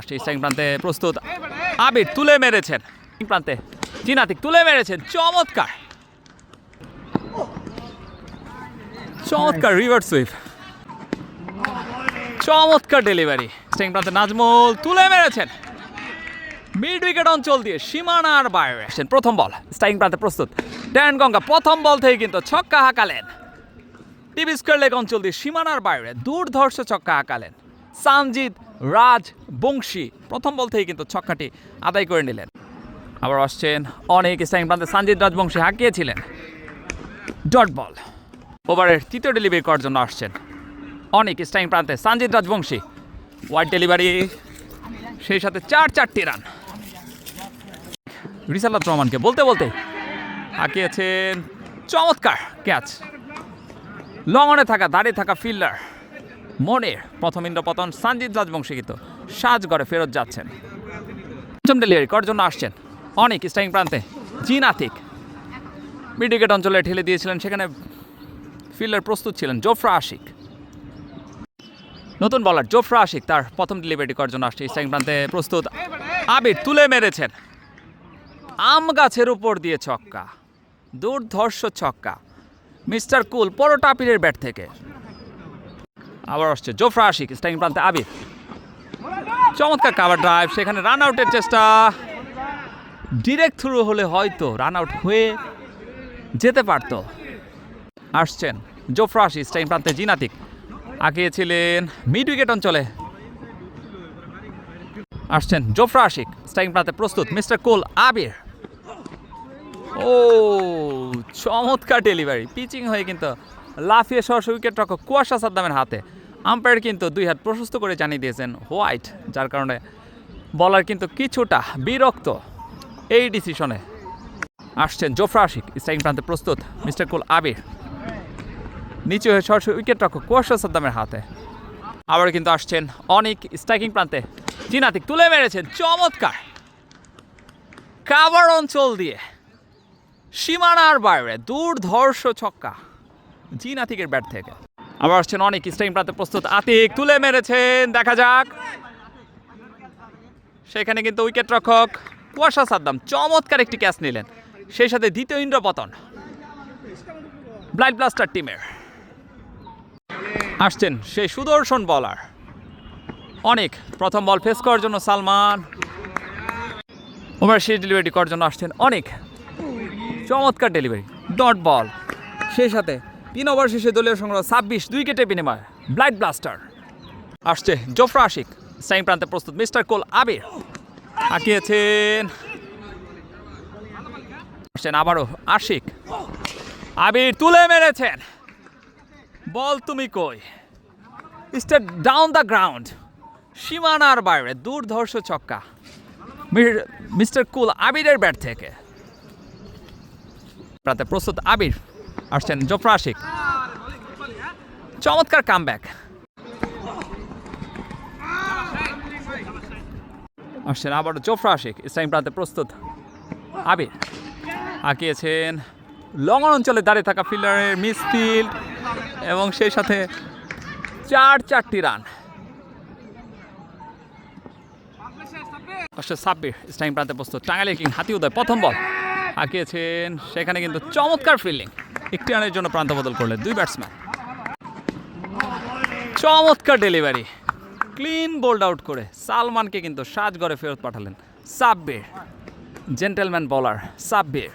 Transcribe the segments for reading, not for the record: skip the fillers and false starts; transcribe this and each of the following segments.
Strike প্রান্তে প্রস্তুত আবির তুলে মেরেছেন প্রান্তে জিনাতিক তুলে মেরেছেন চমৎকার চমৎকার রিভার্স সুইপ চমৎকার ডেলিভারি স্ট্রাইক প্রান্তে নাজমুল তুলে মেরেছেন মিড উইকেট অঞ্চল দিয়ে সীমানার বাইরে প্রথম বল স্ট্রাইক প্রান্তে প্রস্তুত ড্যান গঙ্গা প্রথম বল থেকে কিন্তু ছক্কা হাঁকালেন টিভি স্কোয়ার লেগ অঞ্চল দিয়ে সীমানার বাইরে দুর্ধর্ষ ছক্কা হাঁকালেন সানজিদ রাজ বংশী প্রথম বল থেকে কিন্তু ছক্কাটি আদায় করে নিলেন আবার আসছেন অনেক স্ট্রাইক প্রান্তে সানজিদ রাজবংশী হাঁকিয়েছিলেন ডট বল ওভারের তৃতীয় ডেলিভারি করার জন্য আসছেন অনেক স্ট্রাইক প্রান্তে সানজিদ রাজবংশী ওয়াইড ডেলিভারি সেই সাথে চারটি রান রিসালাত রহমানকে বলতে বলতে হাঁকিয়েছেন চমৎকার ক্যাচ লং অনে থাকা দাঁড়িয়ে থাকা ফিল্ডার মনের প্রথম ইন্দ্রপতন সানজিদ রাজবংশী কিন্তু সাজগড়ে ফেরত যাচ্ছেন পঞ্চম ডেলিভারি করার জন্য আসছেন অনেক স্ট্রাইক প্রান্তে জিনাতিক মিড উইকেট অঞ্চলে ঠেলে দিয়েছিলেন সেখানে ফিল্ডার প্রস্তুত ছিলেন জোফরা আশিক নতুন বলার জোফরা আশিক তার প্রথম ডেলিভারি করার জন্য আসছে স্ট্রাইক প্রান্তে প্রস্তুত আবির তুলে মেরেছেন আম গাছের উপর দিয়ে ছক্কা দুর্ধর্ষ ছক্কা মিস্টার কুল পরোটা আপিরের ব্যাট থেকে আবার আসছে জোফরা আশিক স্ট্রাইক প্রান্তে আবির চমৎকার কাভার ড্রাইভ সেখানে রান আউটের চেষ্টা ডিরেক্ট থ্রু হলে হয়তো রান আউট হয়ে যেতে পারত আসছেন জোফরা আশিক স্ট্রাইক প্রান্তে জিনাতিক আঁকিয়েছিলেন মিড উইকেট অঞ্চলে আসছেন জোফরা আশিক স্ট্রাইক প্রান্তে প্রস্তুত মিস্টার কুল আবির ও চমৎকার ডেলিভারি পিচিং হয়ে কিন্তু লাফিয়ে সরাসরি উইকেট রক্ষক কুয়াশা সাদ্দামের হাতে আম্পায়ার কিন্তু দুই হাত প্রশস্ত করে জানিয়ে দিয়েছেন হোয়াইট যার কারণে বলার কিন্তু কিছুটা বিরক্ত এই ডিসিশনে আসছেন জোফরা আশিক স্ট্রাইক প্রান্তে প্রস্তুত মিস্টার কুল আবির নিচে হয়ে সরাসরি উইকেট রক্ষক কুয়াশা সাদ্দামের হাতে আবার কিন্তু আসছেন অনেক স্ট্রাইকিং প্রান্তে জিনাতিক তুলে মেরেছেন চমৎকার কাভার অঞ্চল দিয়ে সীমানার বাইরে দুর্ধর্ষ ছক্কা জিনাতিকের ব্যাট থেকে আবার আসছেন অনেক স্ট্রাইকিং প্রান্তে প্রস্তুত আতিক তুলে মেরেছেন দেখা যাক সেখানে কিন্তু উইকেট রক্ষক কুয়াশা সাদ্দাম চমৎকার একটি ক্যাচ নিলেন সেই সাথে দ্বিতীয় ইন্দ্রপতন ব্লাইন্ড ব্লাস্টার টিমের আসছেন সেই সুদর্শন বলার অনেক প্রথম বল ফেস করার জন্য সালমান ওভার শেষ ডেলিভারি করার জন্য আসছেন অনেক চমৎকার ডেলিভারি ডট বল সেই সাথে 3 ওভার শেষে দলীয় সংগ্রহ 26 2 উইকেটের বিনিময়ে ব্লাইন্ড ব্লাস্টার আসছে জোফরা আশিক স্ট্রাইক প্রান্তে প্রস্তুত মিস্টার কুল আবির আঁকিয়েছেন আসছেন আবারও আশিক আবির তুলে মেরেছেন বল তুমি কই স্টেট ডাউন দ্য গ্রাউন্ড সীমানার বাইরে দুর্ধর্ষ ছক্কা মিস্টার কুল আবিরের ব্যাট থেকে প্রান্তে প্রস্তুত আবির আসছেন জোফরা আশিক চমৎকার কামব্যাক আসছেন আবার জোফরা আশিক স্ট্রাইক প্রান্তে প্রস্তুত আবির আঁকিয়েছেন লং অঞ্চলে দাঁড়িয়ে থাকা ফিল্ডারের মিসফিল্ড এবং সেই সাথে চারটি রান আসছে সাব্বির স্ট্রাইক প্রান্তে প্রস্তুত টাঙ্গাইল কিং হাতি উদয় প্রথম বল আঁকিয়েছেন সেখানে কিন্তু চমৎকার ফিল্ডিং একটি রানের জন্য প্রান্ত বদল করলেন দুই ব্যাটসম্যান চমৎকার ডেলিভারি ক্লিন বোল্ড আউট করে সালমানকে কিন্তু সাজগড়ে ফেরত পাঠালেন সাব্বির জেন্টেলম্যান বোলার সাব্বির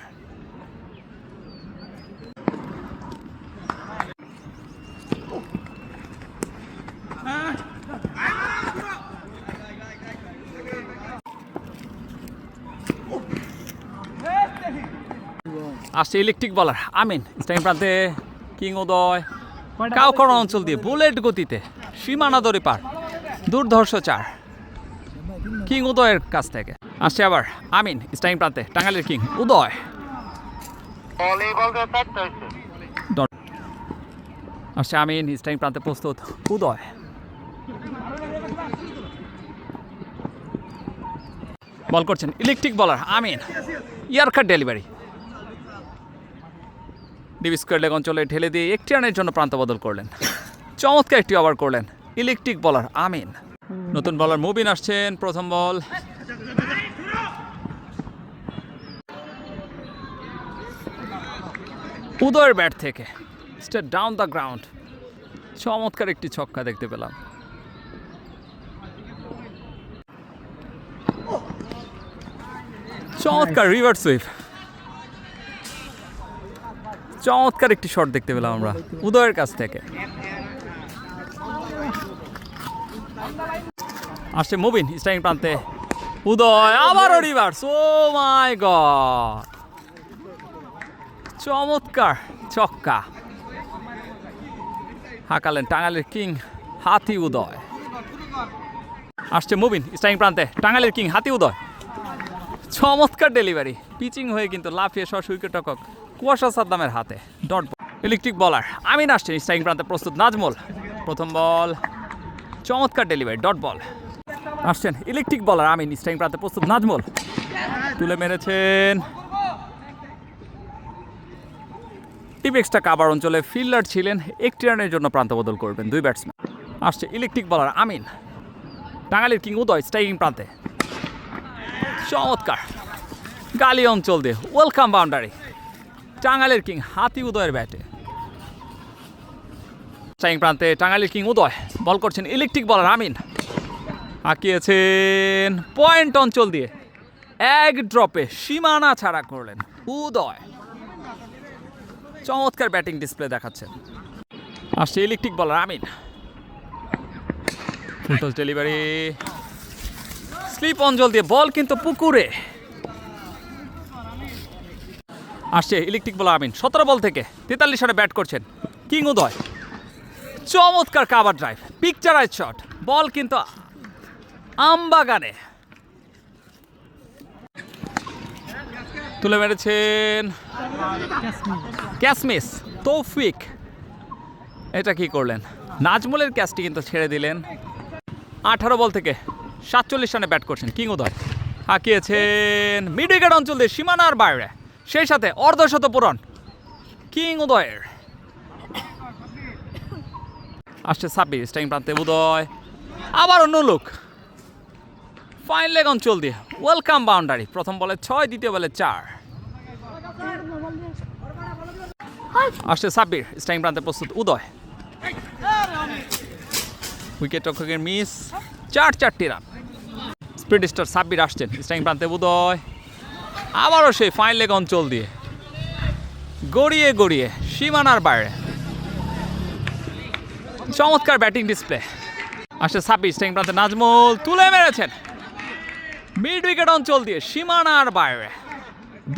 আসছে ইলেকট্রিক বলার আমিন স্ট্রাইক প্রান্তে কিং উদয় কাউকড়া অঞ্চল দিয়ে বুলেট গতিতে সীমানা দড়ি পার দুর্ধর্ষ 4 কিং উদয়ের কাছ থেকে আসছে আবার আমিন স্ট্রাইক প্রান্তে টাঙ্গাইলের কিং উদয় আসছে আমিন স্ট্রাইক প্রান্তে প্রস্তুত উদয় বল করছেন ইলেকট্রিক বলার আমিন ইয়ারকার ডেলিভারি টিভি স্কোয়ার লেগ অঞ্চলে ঠেলে দিয়ে একটি রানের জন্য প্রান্ত বদল করলেন চমৎকার একটি ওভার করলেন ইলেকট্রিক বলার আমিন নতুন বলার মুবিন আসছেন, প্রথম বল। উদয়ের ব্যাট থেকে স্ট্রেট ডাউন দ্য গ্রাউন্ড, চমৎকার একটি ছক্কা দেখতে পেলাম। চমৎকার রিভার্স সুইপ, চমৎকার একটি শট দেখতে পেলাম আমরা উদয়ের কাছ থেকে। আসছে মুবিন স্ট্রাইকিং প্রান্তে, উদয় আবারও রিভার্স, ও মাই গড, চমৎকার ছক্কা হাঁকালেন টাঙ্গাইলের কিং হাতি উদয়। আসছে মুবিন স্ট্রাইকিং প্রান্তে, টাঙ্গাইলের কিং হাতি উদয়, চমৎকার ডেলিভারি, পিচিং হয়ে কিন্তু লাফিয়ে সস উইকেট রক্ষক কুয়াশা সাদ্দামের হাতে ডট বল। ইলেকট্রিক বলার আমিন আসছেন স্ট্রাইকিং প্রান্তে, প্রস্তুত নাজমুল, প্রথম বল, চমৎকার ডেলিভারি ডট বল। আসছেন ইলেকট্রিক বলার আমিন স্ট্রাইকিং প্রান্তে, প্রস্তুত নাজমুল, তুলে মেরেছেন। টিপেক্সটা কাবার অঞ্চলে ফিল্ডার ছিলেন, একটি রানের জন্য প্রান্ত বদল করবেন দুই ব্যাটসম্যান। আসছে ইলেকট্রিক বলার আমিন, টাঙ্গাইলের কিং উদয় স্ট্রাইকিং প্রান্তে, চমৎকার গালি অঞ্চল দিয়ে ওয়েলকাম বাউন্ডারি, টাঙ্গাইলের কিং হাতি উদয়ের ব্যাটে। স্ট্রাইকিং প্রান্তে টাঙ্গাইলের কিং উদয়, বল করছেন ইলেকট্রিক বলার আমিন, আঁকিয়েছেন পয়েন্ট অঞ্চল দিয়ে, এক ড্রপে সীমানা ছাড়া করলেন উদয়, চমৎকার ব্যাটিং ডিসপ্লে দেখাচ্ছেন। আসছে ইলেকট্রিক বলার আমিন, ফুলটস ডেলিভারি, স্লিপ অঞ্চল দিয়ে বল কিন্তু পুকুরে। আসছে ইলেকট্রিক বলার আমিন, 17 বল থেকে 43 রানে ব্যাট করছেন কিং উদয়, চমৎকার কাভার ড্রাইভ, পিকচারাইজ শট, বল কিন্তু আমবাগানে, তুলে মেরেছেন ক্যাচমিস তৌফিক, এটা কি করলেন, নাজমুলের ক্যাচটি কিন্তু ছেড়ে দিলেন। 18 বল থেকে 47 রানে ব্যাট করছেন কিং উদয়, হাঁকিয়েছেন মিড উইকেট অঞ্চল দিয়ে সীমানার বাইরে, সেই সাথে অর্ধশত পূরণ কিং উদয়ের। আসছে সাব্বির স্ট্রাইকিং প্রান্তে, উদয় আবার অন্য লুক, ফাইন লেগ অঞ্চল দিয়ে ওয়েলকাম বাউন্ডারি, প্রথম বলে 6, দ্বিতীয় বলে 4। আসছে সাব্বির স্ট্রাইকিং প্রান্তে, প্রস্তুত উদয়, উইকেট রক্ষকের miss, 4 run. Speed star Sabbir আসছেন স্ট্রাইকিং প্রান্তে, উদয় আবারও সেই ফাইন লেগ অঞ্চল দিয়ে গড়িয়ে গড়িয়ে সীমানার বাইরে, চমৎকার ব্যাটিং ডিসপ্লে। আসছে সাব্বির স্ট্রাইকিং প্রান্তে, নাজমুল তুলে মেরেছেন মিড উইকেট অঞ্চল দিয়ে সীমানার বাইরে,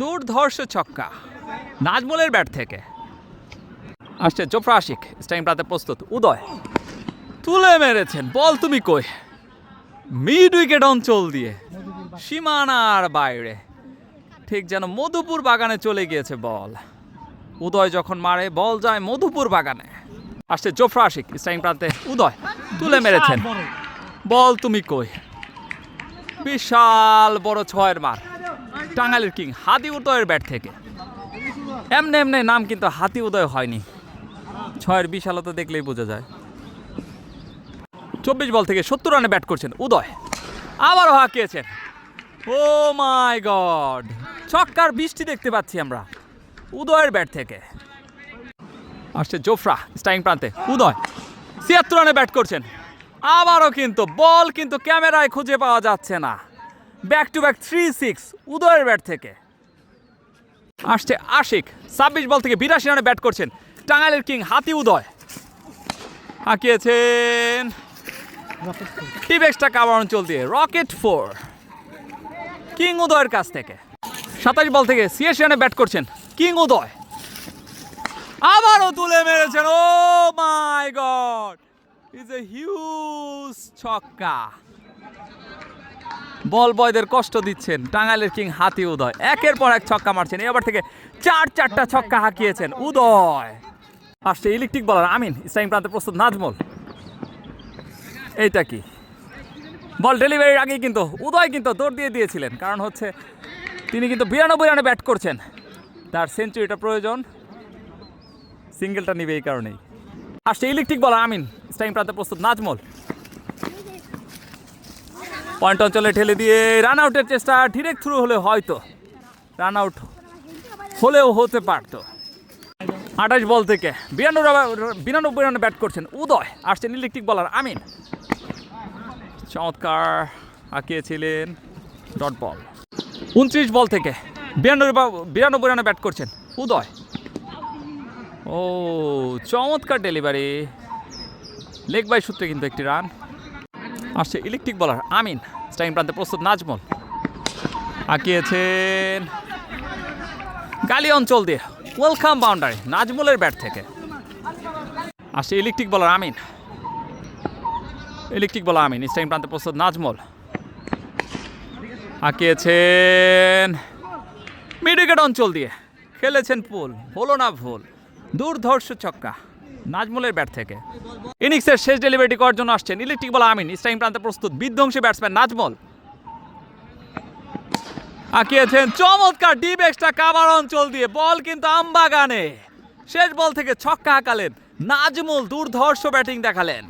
দুর্ধর্ষ ছক্কা নাজমুলের ব্যাট থেকে। আসছে জোফরা আশিক স্ট্রাইকিং প্রান্তে, প্রস্তুত উদয়, তুলে মেরেছেন, বল তুমি কই, মিড উইকেট অঞ্চল দিয়ে সীমানার বাইরে, ঠিক যেন মধুপুর বাগানে চলে গিয়েছে বল, উদয় যখন মারে বল যায় মধুপুর বাগানে। আসছে জোফরা আশিক স্ট্রাইকিং প্রান্তে, উদয় তুলে মেরেছেন, বল তুমি কই, বিশাল বড় 6-এর মার টাঙ্গাইলের কিং হাতি উদয়ের ব্যাট থেকে। এমনি এমনি নাম কিন্তু হাতি উদয় হয়নি, 6-এর বিশালতা দেখলেই বোঝা যায়। 24 বল থেকে 70 রানে ব্যাট করছেন উদয়, আবারও হাঁকিয়েছেন, ও মাই গড, ছক্কার বৃষ্টি দেখতে পাচ্ছি আমরা উদয়ের ব্যাট থেকে। আসছে জোফরা স্ট্রাইকিং প্রান্তে, উদয় 76 রানে ব্যাট করছেন, আবারও কিন্তু বল কিন্তু ক্যামেরায় খুঁজে পাওয়া যাচ্ছে না, back to back 3-6 Udayer bat থেকে। আসছে আশিক 26 বল থেকে 82 রানে ব্যাট করছেন টাঙ্গাইলের কিং হাতি উদয়, হাঁকিয়েছেন টিপেক্সটা কাভার অঞ্চল দিয়ে রকেট 4 কিং উদয়ের কাছ থেকে। 27 বল থেকে 86 রানে ব্যাট করছেন কিং উদয়, আবারও তুলে মেরেছেন, ও মাই গড, ইজ এ হিউজ ছক্কা, বল বয়দের কষ্ট দিচ্ছেন টাঙ্গাইলের কিং হাতি উদয়, একের পর এক ছক্কা মারছেন, এবার থেকে 4টা ছক্কা হাঁকিয়েছেন উদয়। আসছে ইলেকট্রিক বলার আমিন স্ট্রাইকিং প্রান্তে, প্রস্তুত নাজমুল, এইটা কি, বল ডেলিভারির আগেই কিন্তু উদয় কিন্তু দৌড় দিয়ে দিয়েছিলেন, কারণ হচ্ছে তিনি কিন্তু 92 রানে ব্যাট করছেন, তার সেঞ্চুরিটা প্রয়োজন, সিঙ্গেলটা নিবে এই কারণেই। আসছে ইলেকট্রিক বলার আমিন স্ট্রাইকিং প্রান্তে, প্রস্তুত নাজমুল, পয়েন্ট অঞ্চলে ঠেলে দিয়ে রান আউটের চেষ্টা, ডিরেক্ট থ্রু হলে হয়তো রান আউট হলেও হতে পারতো। 28 বল থেকে 92 রানে ব্যাট করছেন উদয়, আসছেন ইলেকট্রিক বলার আমিন, চমৎকার আঁকিয়েছিলেন ডট বল। 29 বল থেকে 92 রানে ব্যাট করছেন উদয়, ও চমৎকার ডেলিভারি, লেগ বাই সূত্রে কিন্তু একটি রান। আসছে ইলেকট্রিক বলার আমিন, স্ট্রাইকিং প্রান্তে প্রস্তুত নাজমুল, আঁকিয়েছেন গালি অঞ্চল দিয়ে, ওয়েলকাম বাউন্ডারি নাজমুলের ব্যাট থেকে। আসছে ইলেকট্রিক বলার আমিন, স্ট্রাইকিং প্রান্তে প্রস্তুত নাজমুল, আঁকিয়েছেন মিড উইকেট অঞ্চল দিয়ে, খেলেছেন পুল, হলো না ভুল, দুর্ধর্ষ ছক্কা নাজমুলের ব্যাট থেকে। ইনিংসের শেষ ডেলিভারিটি করার জন্য আসছেন ইলেকট্রিক বলার আমিন, স্ট্রাইকিং প্রান্তে প্রস্তুত বিধ্বংসী ব্যাটসম্যান নাজমুল, আঁকিয়েছেন চমৎকার ডিপ এক্সট্রা কাভার অঞ্চল দিয়ে, বল কিন্তু আমবাগানে, শেষ বল থেকে ছক্কা হাঁকালেন নাজমুল, দুর্ধর্ষ ব্যাটিং দেখালেন।